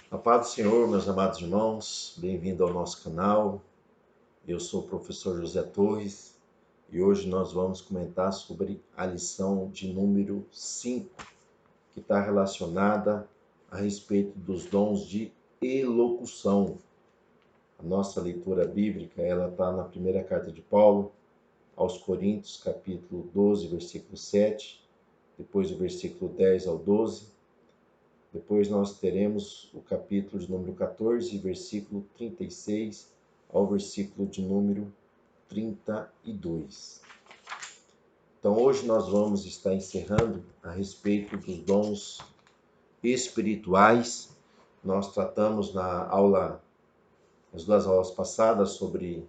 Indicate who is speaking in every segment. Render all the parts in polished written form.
Speaker 1: A paz do Senhor, meus amados irmãos, bem-vindo ao nosso canal. Eu sou o professor José Torres e hoje nós vamos comentar sobre a lição de número 5, que está relacionada a respeito dos dons de elocução. A nossa leitura bíblica, ela está na primeira carta de Paulo aos Coríntios, capítulo 12, versículo 7, depois do versículo 10 ao 12. Depois nós teremos o capítulo de número 14, versículo 36 ao versículo de número 32. Então hoje nós vamos estar encerrando a respeito dos dons espirituais. Nós tratamos nas duas aulas passadas sobre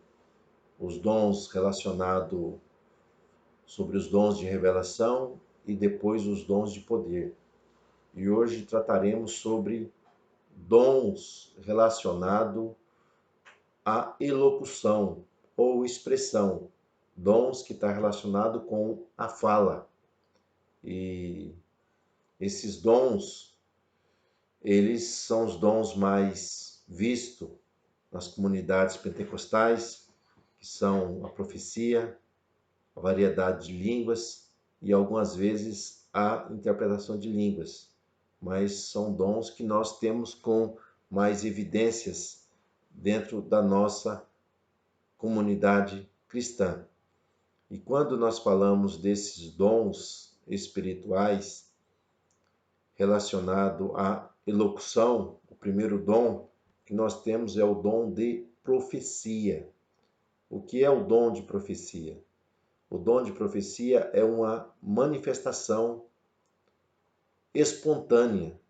Speaker 1: os dons relacionados sobre os dons de revelação e depois os dons de poder. E hoje trataremos sobre dons relacionados à elocução ou expressão, dons que está relacionado com a fala. E esses dons, eles são os dons mais vistos nas comunidades pentecostais, que são a profecia, a variedade de línguas e algumas vezes a interpretação de línguas. Mas são dons que nós temos com mais evidências dentro da nossa comunidade cristã. E quando nós falamos desses dons espirituais relacionado à elocução, o primeiro dom que nós temos é o dom de profecia. O que é o dom de profecia? O dom de profecia é uma manifestação espontânea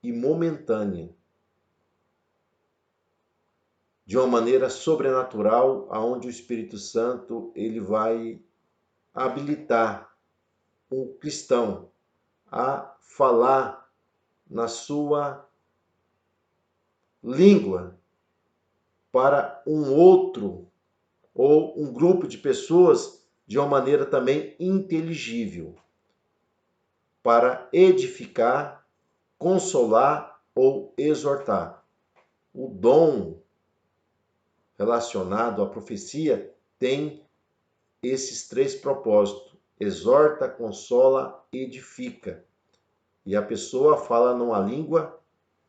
Speaker 1: e momentânea, de uma maneira sobrenatural, aonde o Espírito Santo ele vai habilitar o cristão a falar na sua língua para um outro ou um grupo de pessoas de uma maneira também inteligível, para edificar, consolar ou exortar. O dom relacionado à profecia tem esses três propósitos: exorta, consola, edifica. E a pessoa fala numa língua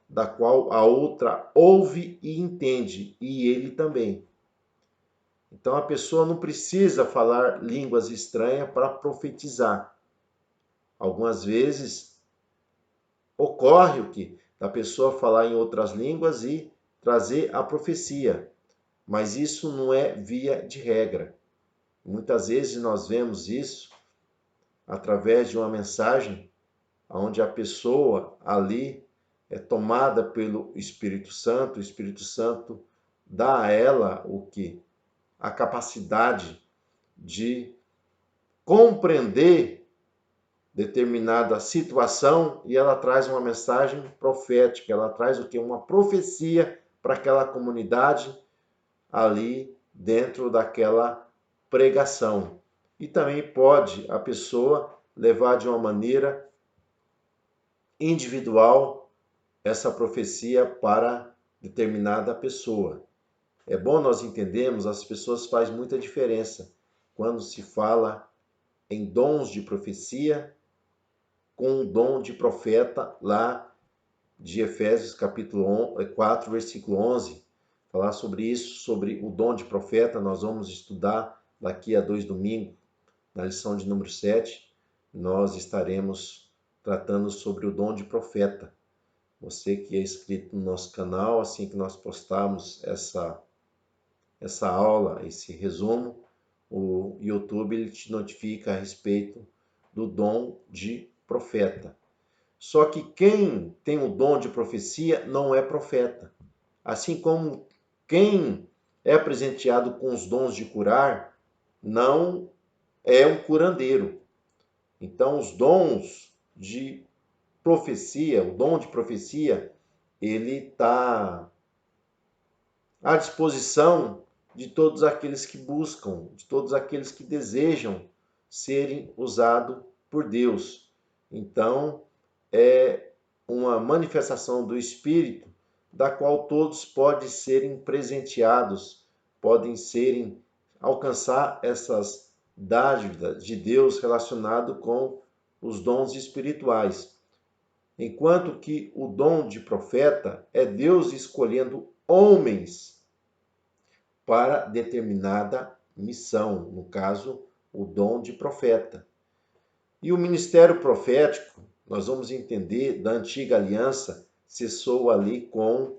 Speaker 1: da qual a outra ouve e entende, e ele também. Então a pessoa não precisa falar línguas estranhas para profetizar. Algumas vezes ocorre o que? Da pessoa falar em outras línguas e trazer a profecia. Mas isso não é via de regra. Muitas vezes nós vemos isso através de uma mensagem onde a pessoa ali é tomada pelo Espírito Santo, o Espírito Santo dá a ela o que? A capacidade de compreender determinada situação e ela traz uma mensagem profética, ela traz o que? Uma profecia para aquela comunidade ali dentro daquela pregação. E também pode a pessoa levar de uma maneira individual essa profecia para determinada pessoa. É bom nós entendermos, as pessoas fazem muita diferença quando se fala em dons de profecia com o dom de profeta lá de Efésios capítulo 4, versículo 11. Falar sobre isso, sobre o dom de profeta, nós vamos estudar daqui a 2 domingos, na lição de número 7, nós estaremos tratando sobre o dom de profeta. Você que é inscrito no nosso canal, assim que nós postarmos essa aula, esse resumo, o YouTube ele te notifica a respeito do dom de profeta. Só que quem tem o dom de profecia não é profeta. Assim como quem é presenteado com os dons de curar não é um curandeiro. Então, os dons de profecia, o dom de profecia, ele está à disposição de todos aqueles que buscam, de todos aqueles que desejam serem usados por Deus. Então, é uma manifestação do Espírito da qual todos podem serem presenteados, podem serem alcançar essas dádivas de Deus relacionado com os dons espirituais. Enquanto que o dom de profeta é Deus escolhendo homens para determinada missão, no caso, o dom de profeta. E o ministério profético, nós vamos entender, da antiga aliança, cessou ali com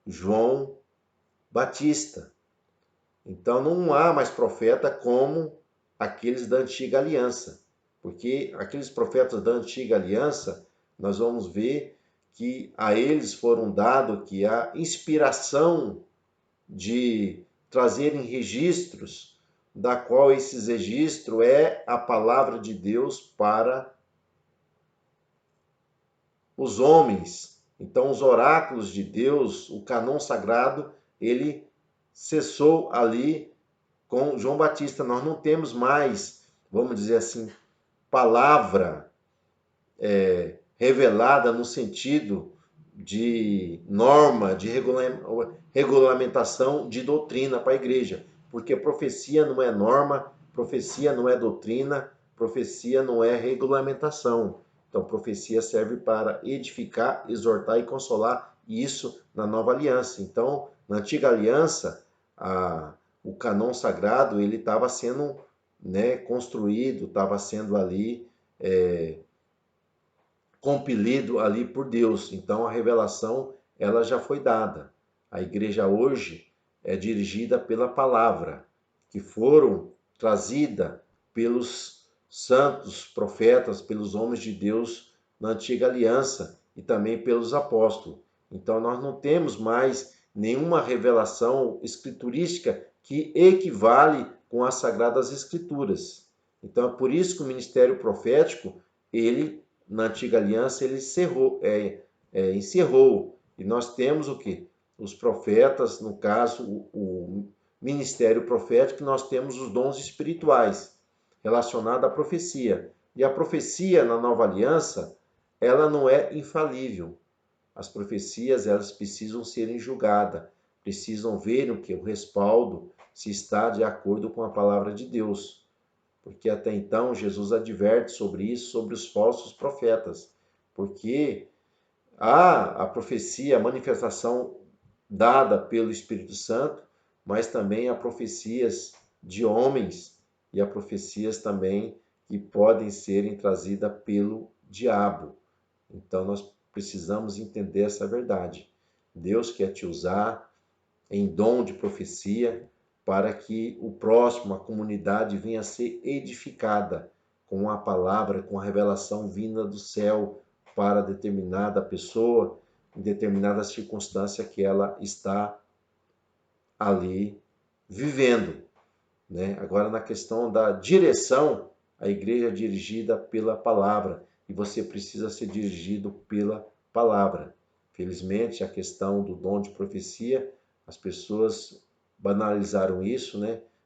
Speaker 1: João Batista. Então não há mais profeta como aqueles da antiga aliança, porque aqueles profetas da antiga aliança, nós vamos ver que a eles foram dado que a inspiração de trazerem registros, da qual esses registros é a palavra de Deus para os homens. Então, os oráculos de Deus, o cânon sagrado, ele cessou ali com João Batista. Nós não temos mais, vamos dizer assim, palavra revelada no sentido de norma, de regulamentação de doutrina para a igreja. Porque profecia não é norma, profecia não é doutrina, profecia não é regulamentação. Então, profecia serve para edificar, exortar e consolar, e isso na nova aliança. Então, na antiga aliança, o cânon sagrado ele estava sendo construído, estava sendo ali compelido ali por Deus. Então, a revelação ela já foi dada. A igreja hoje é dirigida pela palavra, que foram trazida pelos santos profetas, pelos homens de Deus na antiga aliança e também pelos apóstolos. Então nós não temos mais nenhuma revelação escriturística que equivale com as sagradas escrituras. Então é por isso que o ministério profético, ele na antiga aliança, ele encerrou. E nós temos o quê? Os profetas, no caso, o ministério profético, nós temos os dons espirituais relacionados à profecia. E a profecia na nova aliança, ela não é infalível. As profecias, elas precisam serem julgadas, precisam ver o que o respaldo se está de acordo com a palavra de Deus. Porque até então Jesus adverte sobre isso, sobre os falsos profetas. Porque há a profecia, a manifestação dada pelo Espírito Santo, mas também há profecias de homens e há profecias também que podem serem trazidas pelo diabo. Então nós precisamos entender essa verdade. Deus quer te usar em dom de profecia para que o próximo, a comunidade, venha a ser edificada com a palavra, com a revelação vinda do céu para determinada pessoa, em determinada circunstância que ela está ali vivendo. Agora, na questão da direção, a igreja é dirigida pela palavra e você precisa ser dirigido pela palavra. Felizmente, a questão do dom de profecia, as pessoas banalizaram isso,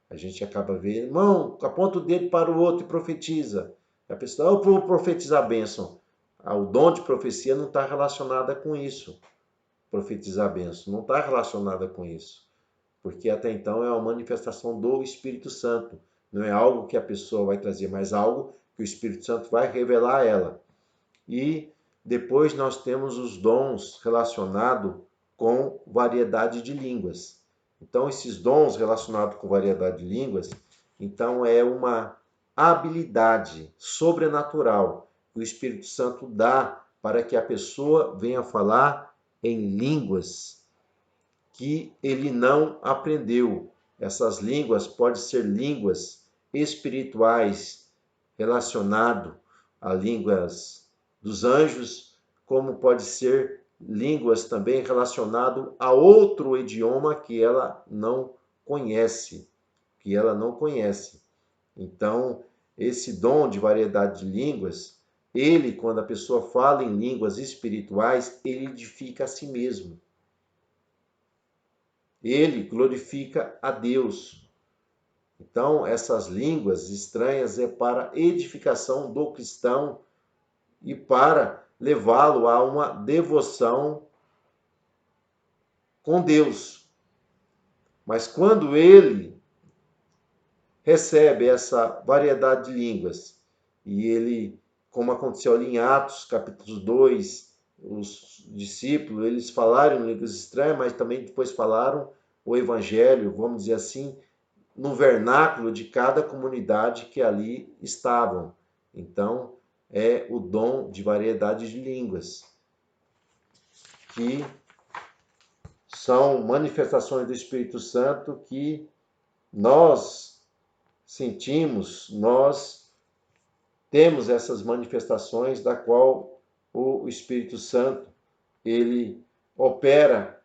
Speaker 1: A gente acaba vendo, irmão, aponta o dedo para o outro e profetiza. A pessoa, eu vou profetizar a bênção. O dom de profecia não está relacionada com isso. Profetizar a bênção não está relacionada com isso. Porque até então é uma manifestação do Espírito Santo. Não é algo que a pessoa vai trazer, mas algo que o Espírito Santo vai revelar a ela. E depois nós temos os dons relacionados com variedade de línguas. Então, esses dons relacionados com variedade de línguas, então é uma habilidade sobrenatural que o Espírito Santo dá para que a pessoa venha falar em línguas que ele não aprendeu. Essas línguas podem ser línguas espirituais relacionado a línguas dos anjos, como pode ser línguas também relacionado a outro idioma que ela não conhece, Então, esse dom de variedade de línguas, ele, quando a pessoa fala em línguas espirituais, ele edifica a si mesmo. Ele glorifica a Deus. Então, essas línguas estranhas é para edificação do cristão e para levá-lo a uma devoção com Deus. Mas quando ele recebe essa variedade de línguas, e ele, como aconteceu ali em Atos, capítulo 2, os discípulos, eles falaram línguas estranhas, mas também depois falaram o evangelho, vamos dizer assim, no vernáculo de cada comunidade que ali estavam. Então, é o dom de variedade de línguas, que são manifestações do Espírito Santo que nós sentimos, nós temos essas manifestações da qual o Espírito Santo ele opera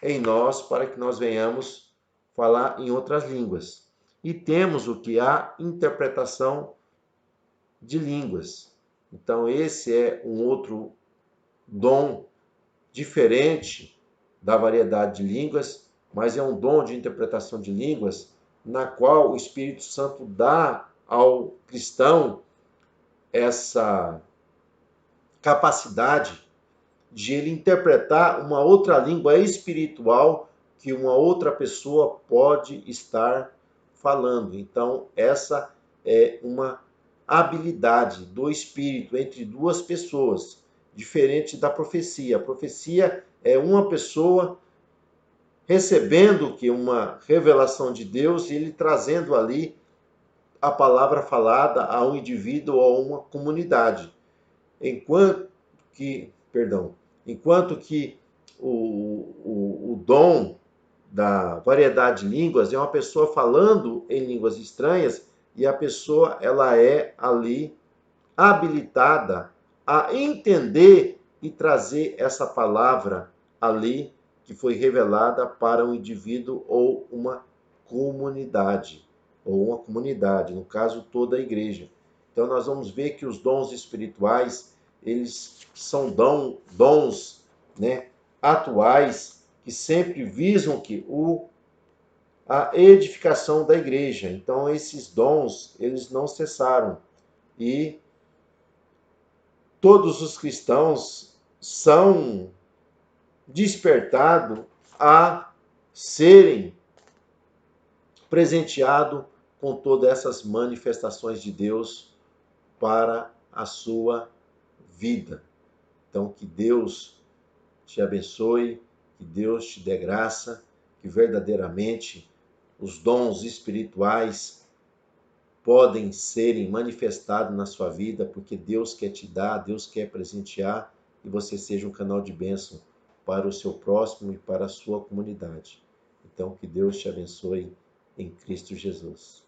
Speaker 1: em nós para que nós venhamos falar em outras línguas. E temos o que? A interpretação de línguas. Então, esse é um outro dom diferente da variedade de línguas, mas é um dom de interpretação de línguas na qual o Espírito Santo dá ao cristão essa capacidade de ele interpretar uma outra língua espiritual que uma outra pessoa pode estar falando. Então, essa é uma habilidade do Espírito entre duas pessoas, diferente da profecia. A profecia é uma pessoa recebendo que uma revelação de Deus e ele trazendo ali a palavra falada a um indivíduo ou a uma comunidade. Enquanto que o dom da variedade de línguas é uma pessoa falando em línguas estranhas e a pessoa ela é ali habilitada a entender e trazer essa palavra ali que foi revelada para um indivíduo ou uma comunidade, no caso toda a igreja. Então nós vamos ver que os dons espirituais, eles são dons, né, atuais que sempre visam que a edificação da igreja. Então esses dons, eles não cessaram e todos os cristãos são despertados a serem presenteados com todas essas manifestações de Deus para a sua vida. Então, que Deus te abençoe, que Deus te dê graça, que verdadeiramente os dons espirituais podem serem manifestados na sua vida, porque Deus quer te dar, Deus quer presentear, e você seja um canal de bênção para o seu próximo e para a sua comunidade. Então, que Deus te abençoe em Cristo Jesus.